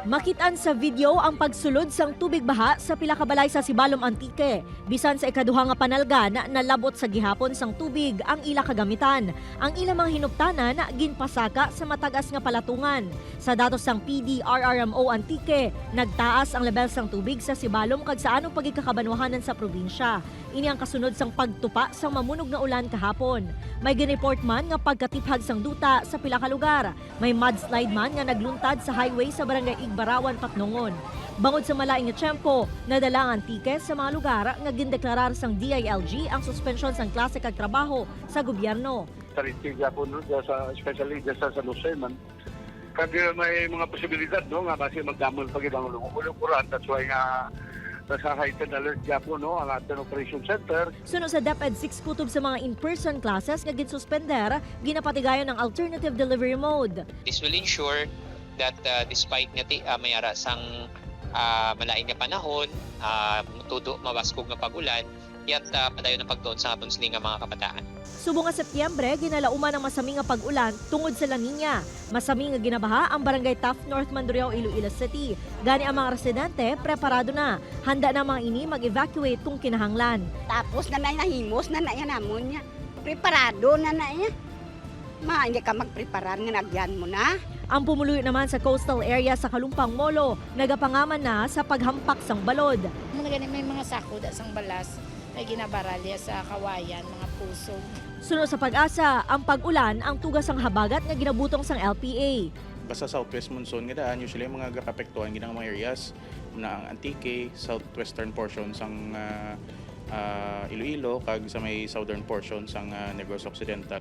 Makitaan sa video ang pagsulod sang tubig baha sa pila ka balay sa Sibalom Antique. Bisan sa ikaduha nga panalga na nalabot sa gihapon sang tubig ang ila kagamitan. Ang ila mga hinuptanan ginpasaka sa matagas nga palatungan. Sa datos sang PDRRMO Antique, nagtaas ang level sang tubig sa Sibalom kag sa anong pagikakabanwahanan sa probinsya. Ini ang kasunod sang pagtupa sang mamunog nga ulan kahapon. May ginreport man nga pagkatiphag sang duta sa pila ka lugar. May mudslide man nga nagluntad sa highway sa barangay Igbarawan, Patnongon. Bangod sa malaing nga tiyempo, nadala ang Antique sa mga lugar nga gindeklarar sang DILG ang suspensyon sang klase kag trabaho sa gobyerno. Sa po especially sa Luceman. Kag may mga posibilidad no nga base magdamol pag ibang ulong-ulan, that's why nga nasa heightened alert po no ang ating operation center. Sunod sa DepEd 6 kutob sa mga in-person classes nga ginsuspender, ginapatigayon ng alternative delivery mode. This will ensure that despite nga may ara sang malain nga panahon, tudo mabaskog nga pag-ulan, yat padayon ang pagtuon sa aton sining nga mga kabataan. Subong nga Setyembre, ginalauman ang masaming nga pag-ulan tungod sa La Nina. Masaming nga ginabaha ang barangay Taft North Mandurriao, Iloilo City. Gani ang mga residente, preparado na. Handa na mga ini mag-evacuate tung kinahanglan. Tapos na nahimos na yan namon niya. Preparado na niya. Hindi ka magpreparar nga nagyan mo na. Ang pumuluyo naman sa coastal area sa Kalumpang Molo, nagapangaman na sa paghampak sang balod. May mga sako da sang balas, may ginabaralya sa kawayan, mga pusog. Sunod sa Pag-asa, ang pag-ulan ang tugas sang habagat nga ginabutong sang LPA. Basta southwest monsoon nga daan, usually mga gakapektuhan ginang mga areas na ang Antique, southwestern portion sang Iloilo, kag sa may southern portion sang Negros Occidental.